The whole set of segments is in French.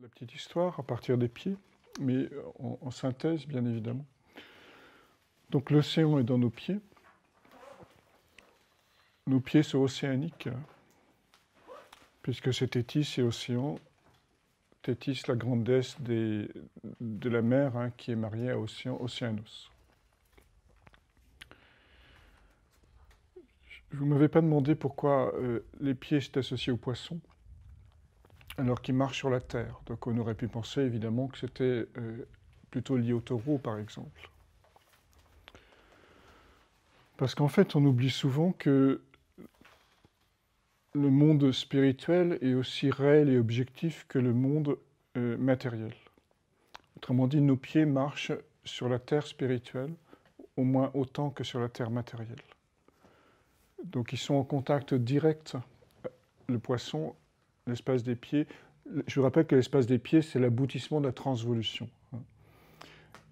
La petite histoire à partir des pieds, mais en synthèse, bien évidemment. Donc l'océan est dans nos pieds. Nos pieds sont océaniques, puisque c'est Thétis et Océan. Thétis, la grande déesse de la mer, qui est mariée à Océan, Océanos. Vous ne m'avez pas demandé pourquoi les pieds sont associés aux poissons, alors qu'ils marchent sur la terre. Donc on aurait pu penser évidemment que c'était plutôt lié au taureau, par exemple. Parce qu'en fait, on oublie souvent que le monde spirituel est aussi réel et objectif que le monde matériel. Autrement dit, nos pieds marchent sur la terre spirituelle au moins autant que sur la terre matérielle. Donc ils sont en contact direct, le poisson, l'espace des pieds. Je vous rappelle que l'espace des pieds, c'est l'aboutissement de la transvolution.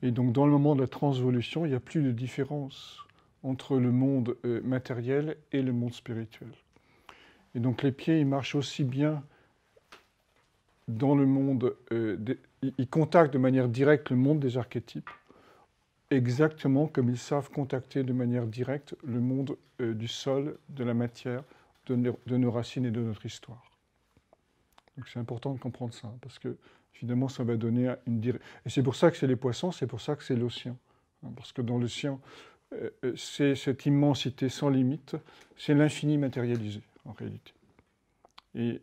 Et donc dans le moment de la transvolution, il n'y a plus de différence entre le monde matériel et le monde spirituel. Et donc les pieds, ils marchent aussi bien dans le monde, ils contactent de manière directe le monde des archétypes, exactement comme ils savent contacter de manière directe le monde du sol, de la matière, de nos racines et de notre histoire. Donc c'est important de comprendre ça, parce que finalement ça va donner une direction. Et c'est pour ça que c'est les poissons, c'est pour ça que c'est l'océan. Parce que dans l'océan, c'est cette immensité sans limite, c'est l'infini matérialisé en réalité. Et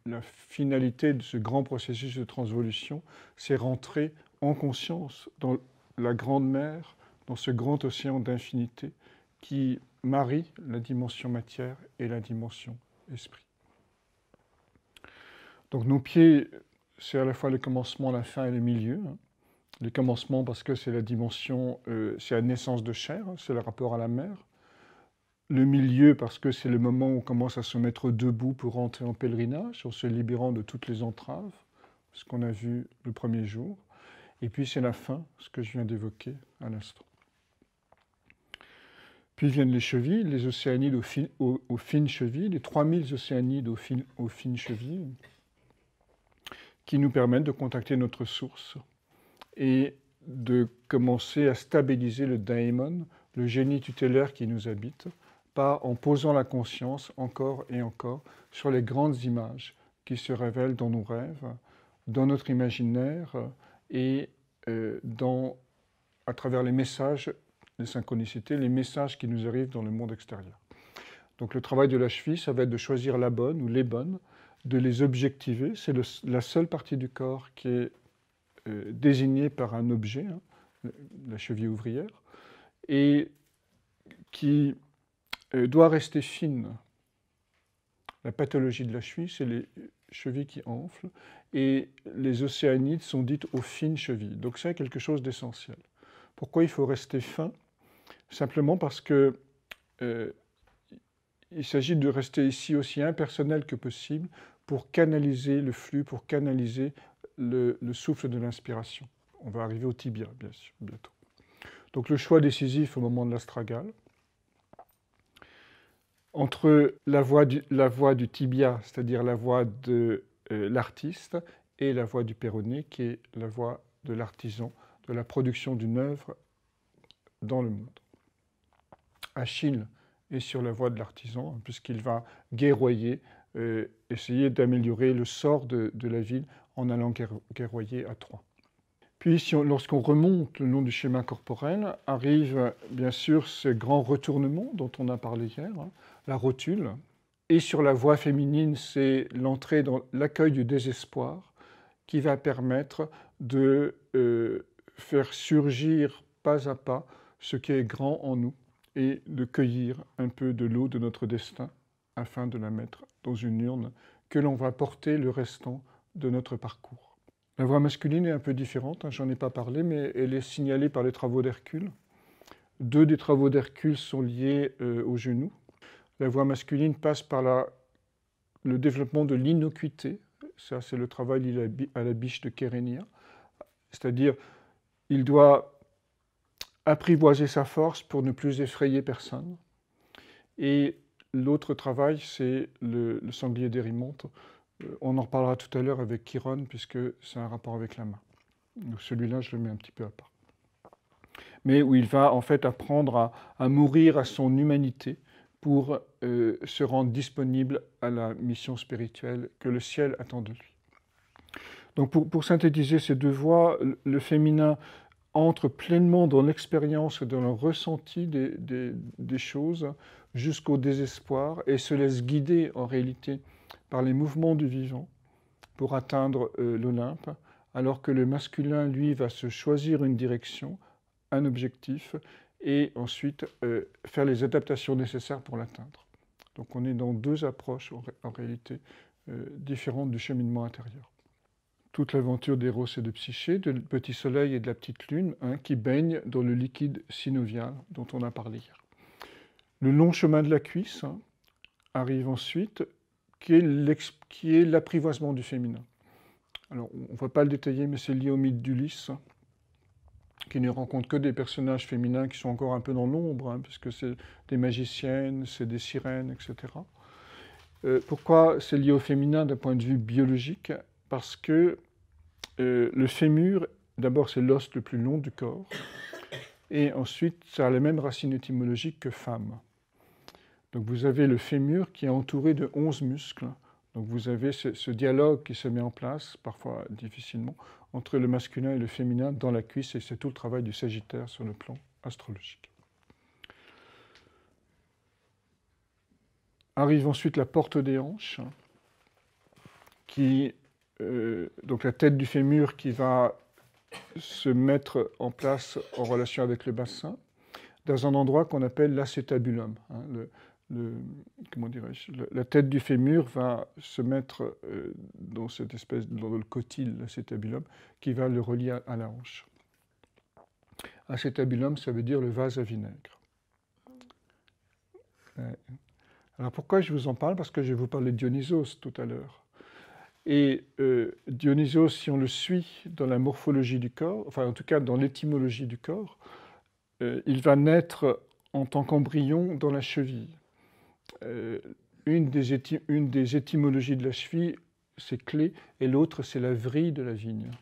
la finalité de ce grand processus de transvolution, c'est rentrer en conscience dans la grande mer, dans ce grand océan d'infinité qui marie la dimension matière et la dimension esprit. Donc nos pieds, c'est à la fois le commencement, la fin et le milieu. Le commencement parce que c'est la dimension, c'est la naissance de chair, c'est le rapport à la mer. Le milieu parce que c'est le moment où on commence à se mettre debout pour rentrer en pèlerinage, en se libérant de toutes les entraves, ce qu'on a vu le premier jour. Et puis c'est la fin, ce que je viens d'évoquer à l'instant. Puis viennent les chevilles, les océanides aux fines chevilles, les 3000 océanides aux fines chevilles, qui nous permettent de contacter notre source et de commencer à stabiliser le daimon, le génie tutélaire qui nous habite, en posant la conscience encore et encore sur les grandes images qui se révèlent dans nos rêves, dans notre imaginaire et à travers les messages, les synchronicités, les messages qui nous arrivent dans le monde extérieur. Donc le travail de la cheville, ça va être de choisir la bonne ou les bonnes, de les objectiver. C'est la seule partie du corps qui est désignée par un objet, la cheville ouvrière, et qui doit rester fine. La pathologie de la cheville, c'est les chevilles qui enflent, et les océanides sont dites aux fines chevilles. Donc c'est quelque chose d'essentiel. Pourquoi il faut rester fin? Simplement parce que il s'agit de rester ici aussi impersonnel que possible pour canaliser le flux, pour canaliser le souffle de l'inspiration. On va arriver au tibia, bien sûr, bientôt. Donc le choix décisif au moment de l'astragale, entre la voix du tibia, c'est-à-dire la voix de l'artiste, et la voix du péroné, qui est la voix de l'artisan, de la production d'une œuvre dans le monde. Achille est sur la voie de l'artisan, puisqu'il va guerroyer, essayer d'améliorer le sort de la ville en allant guerroyer à Troie. Puis, lorsqu'on remonte le long du schéma corporel, arrive bien sûr ce grand retournement dont on a parlé hier, la rotule. Et sur la voie féminine, c'est l'entrée dans l'accueil du désespoir qui va permettre de faire surgir pas à pas ce qui est grand en nous et de cueillir un peu de l'eau de notre destin afin de la mettre dans une urne que l'on va porter le restant de notre parcours. La voie masculine est un peu différente, j'en ai pas parlé, mais elle est signalée par les travaux d'Hercule. 2 des travaux d'Hercule sont liés au genou. La voie masculine passe par le développement de l'innocuité. Ça, c'est le travail à la biche de Kérénia. C'est-à-dire, il doit apprivoiser sa force pour ne plus effrayer personne. Et l'autre travail, c'est le sanglier d'Érimonte, On en reparlera tout à l'heure avec Chiron, puisque c'est un rapport avec la main. Donc celui-là, je le mets un petit peu à part. Mais où il va en fait apprendre à mourir à son humanité pour se rendre disponible à la mission spirituelle que le ciel attend de lui. Donc pour synthétiser ces deux voies, le féminin entre pleinement dans l'expérience et dans le ressenti des choses jusqu'au désespoir et se laisse guider en réalité par les mouvements du vivant pour atteindre l'Olympe, alors que le masculin, lui, va se choisir une direction, un objectif, et ensuite faire les adaptations nécessaires pour l'atteindre. Donc on est dans deux approches en réalité différentes du cheminement intérieur. Toute l'aventure d'Eros et de Psyché, du petit soleil et de la petite lune, qui baignent dans le liquide synovial dont on a parlé hier. Le long chemin de la cuisse arrive ensuite, qui est l'apprivoisement du féminin. Alors, on ne va pas le détailler, mais c'est lié au mythe d'Ulysse, qui ne rencontre que des personnages féminins qui sont encore un peu dans l'ombre, puisque c'est des magiciennes, c'est des sirènes, etc. Pourquoi c'est lié au féminin d'un point de vue biologique? Parce que le fémur, d'abord, c'est l'os le plus long du corps, et ensuite, ça a la même racine étymologique que femme. Donc vous avez le fémur qui est entouré de 11 muscles. Donc vous avez ce dialogue qui se met en place, parfois difficilement, entre le masculin et le féminin dans la cuisse, et c'est tout le travail du Sagittaire sur le plan astrologique. Arrive ensuite la porte des hanches, donc la tête du fémur qui va se mettre en place en relation avec le bassin, dans un endroit qu'on appelle l'acétabulum. Comment dirais-je, la tête du fémur va se mettre dans cette espèce, dans le cotyle, l'acétabulum, qui va le relier à la hanche. Acétabulum, ça veut dire le vase à vinaigre. Alors pourquoi je vous en parle? Parce que je vais vous parler de Dionysos tout à l'heure. Et Dionysos, si on le suit dans la morphologie du corps, enfin en tout cas dans l'étymologie du corps, il va naître en tant qu'embryon dans la cheville. Une des étymologies de la cheville, c'est clé, et l'autre, c'est la vrille de la vigne.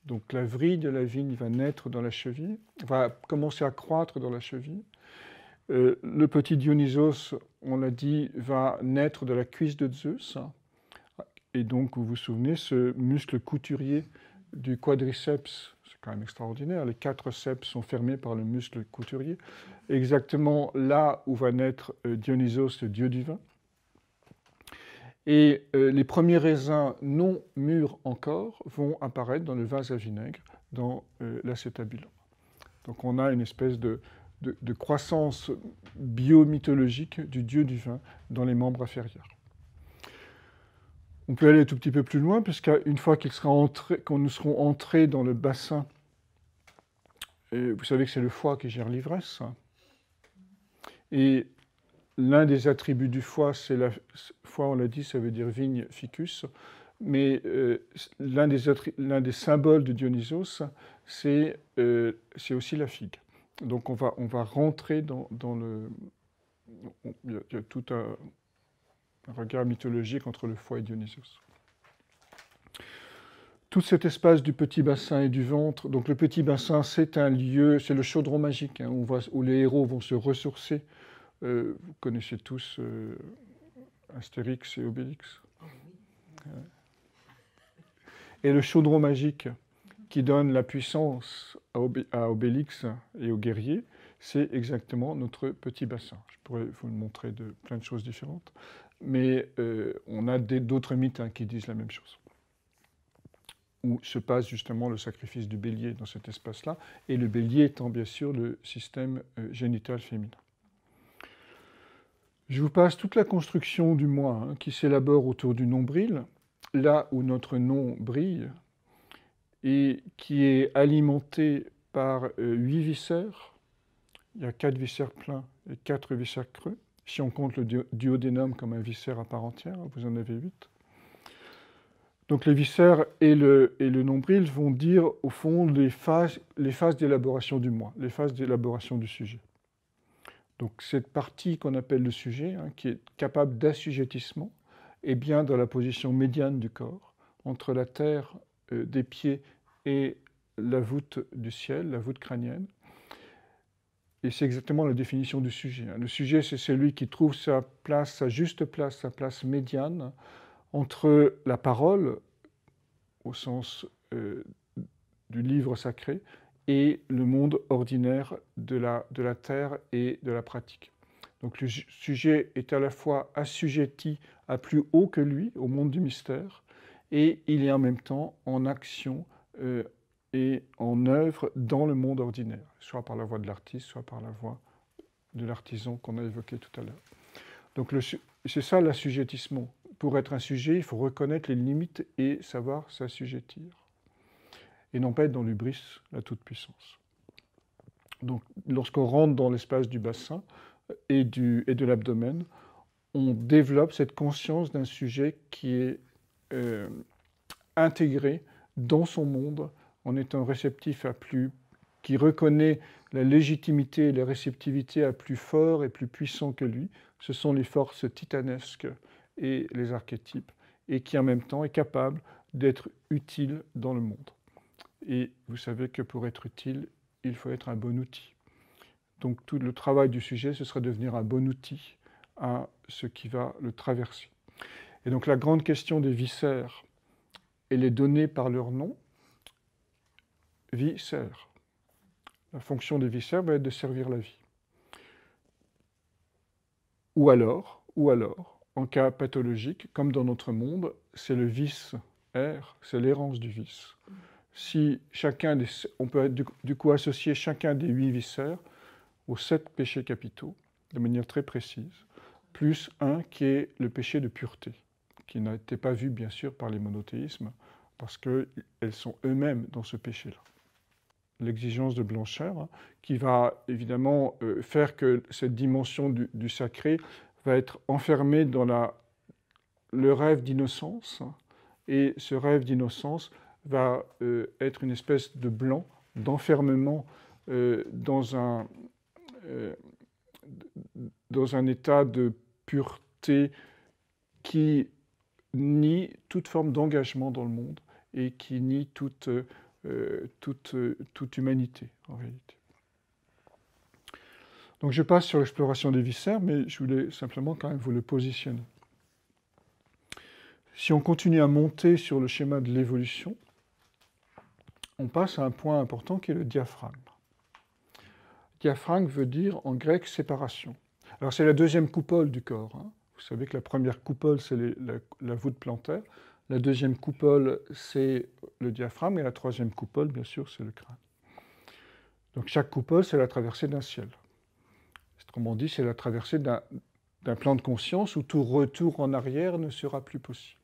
Donc la vrille de la vigne va naître dans la cheville, va commencer à croître dans la cheville. Le petit Dionysos, on l'a dit, va naître de la cuisse de Zeus. Et donc, vous vous souvenez, ce muscle couturier du quadriceps, c'est quand même extraordinaire, les 4 ceps sont fermés par le muscle couturier, exactement là où va naître Dionysos, le dieu du vin. Et les premiers raisins non mûrs encore vont apparaître dans le vase à vinaigre, dans l'acétabulum. Donc on a une espèce de croissance biomythologique du dieu du vin dans les membres inférieurs. On peut aller un tout petit peu plus loin, puisqu'une fois qu'on nous serons entrés dans le bassin, et vous savez que c'est le foie qui gère l'ivresse, et l'un des attributs du foie, c'est la foie, on l'a dit, ça veut dire vigne, ficus, mais l'un des symboles de Dionysos, c'est aussi la figue. Donc on va rentrer dans le... Il y a tout un regard mythologique entre le foie et Dionysos. Tout cet espace du petit bassin et du ventre, donc le petit bassin, c'est un lieu, c'est le chaudron magique, où les héros vont se ressourcer. Vous connaissez tous Astérix et Obélix. Et le chaudron magique qui donne la puissance à Obélix et aux guerriers, c'est exactement notre petit bassin. Je pourrais vous le montrer de plein de choses différentes. Mais on a d'autres mythes qui disent la même chose, où se passe justement le sacrifice du bélier dans cet espace-là, et le bélier étant bien sûr le système génital féminin. Je vous passe toute la construction du moi qui s'élabore autour du nombril, là où notre nom brille, et qui est alimenté par 8 viscères. Il y a 4 viscères pleins et 4 viscères creux. Si on compte le duodénum comme un viscère à part entière, vous en avez 8. Donc les viscères et le nombril vont dire, au fond, les phases d'élaboration du moi, les phases d'élaboration du sujet. Donc cette partie qu'on appelle le sujet, qui est capable d'assujettissement, est bien dans la position médiane du corps, entre la terre des pieds et la voûte du ciel, la voûte crânienne. Et c'est exactement la définition du sujet. Le sujet, c'est celui qui trouve sa place, sa juste place, sa place médiane entre la parole, au sens du livre sacré, et le monde ordinaire de la terre et de la pratique. Donc le sujet est à la fois assujetti à plus haut que lui, au monde du mystère, et il est en même temps en action et en œuvre dans le monde ordinaire, soit par la voie de l'artiste, soit par la voie de l'artisan qu'on a évoqué tout à l'heure. Donc c'est ça l'assujettissement. Pour être un sujet, il faut reconnaître les limites et savoir s'assujettir. Et non pas être dans l'hubris, la toute-puissance. Donc lorsqu'on rentre dans l'espace du bassin et de l'abdomen, on développe cette conscience d'un sujet qui est intégré dans son monde en étant réceptif à plus, qui reconnaît la légitimité et la réceptivité à plus fort et plus puissant que lui. Ce sont les forces titanesques et les archétypes, et qui en même temps est capable d'être utile dans le monde. Et vous savez que pour être utile, il faut être un bon outil. Donc tout le travail du sujet, ce serait de devenir un bon outil à ce qui va le traverser. Et donc la grande question des viscères, elle est donnée par leur nom, viscères. La fonction des viscères va être de servir la vie. Ou alors, en cas pathologique, comme dans notre monde, c'est le vice R, c'est l'errance du vice. Si on peut du coup associer chacun des 8 viscères aux 7 péchés capitaux, de manière très précise, plus un qui est le péché de pureté, qui n'a été pas vu bien sûr par les monothéismes, parce qu'elles sont eux-mêmes dans ce péché-là. L'exigence de blancheur, qui va évidemment faire que cette dimension du sacré va être enfermée dans le rêve d'innocence, et ce rêve d'innocence va être une espèce de blanc, d'enfermement dans un état de pureté qui nie toute forme d'engagement dans le monde et qui nie toute humanité, en réalité. Donc je passe sur l'exploration des viscères, mais je voulais simplement quand même vous le positionner. Si on continue à monter sur le schéma de l'évolution, on passe à un point important qui est le diaphragme. Diaphragme veut dire en grec séparation. Alors c'est la deuxième coupole du corps. Vous savez que la première coupole, c'est la voûte plantaire. La deuxième coupole, c'est le diaphragme. Et la troisième coupole, bien sûr, c'est le crâne. Donc chaque coupole, c'est la traversée d'un ciel. Autrement dit, c'est la traversée d'un plan de conscience où tout retour en arrière ne sera plus possible.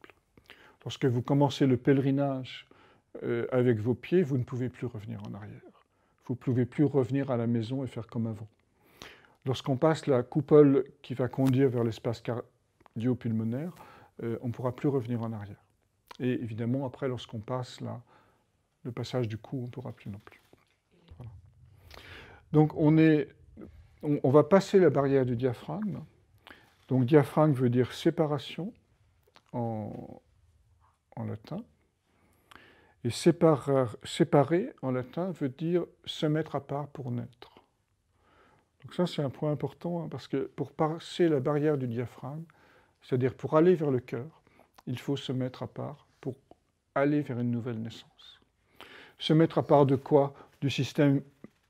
Lorsque vous commencez le pèlerinage avec vos pieds, vous ne pouvez plus revenir en arrière. Vous ne pouvez plus revenir à la maison et faire comme avant. Lorsqu'on passe la coupole qui va conduire vers l'espace cardio-pulmonaire, on ne pourra plus revenir en arrière. Et évidemment, après, lorsqu'on passe le passage du cou, on ne pourra plus non plus. Voilà. Donc, on va passer la barrière du diaphragme. Donc, diaphragme veut dire séparation en latin. Et séparer en latin veut dire se mettre à part pour naître. Donc ça, c'est un point important, parce que pour passer la barrière du diaphragme, c'est-à-dire pour aller vers le cœur, il faut se mettre à part pour aller vers une nouvelle naissance. Se mettre à part de quoi? Du système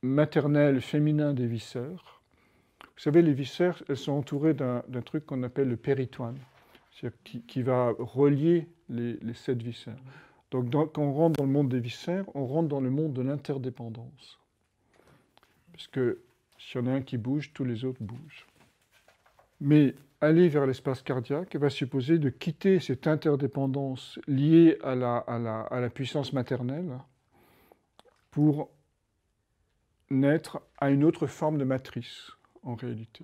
maternel féminin des viscères. Vous savez, les viscères, elles sont entourées d'un truc qu'on appelle le péritoine, c'est-à-dire qui va relier les 7 viscères. Donc quand on rentre dans le monde des viscères, on rentre dans le monde de l'interdépendance. Parce que s'il y en a un qui bouge, tous les autres bougent. Mais aller vers l'espace cardiaque va supposer de quitter cette interdépendance liée à la puissance maternelle pour naître à une autre forme de matrice, en réalité.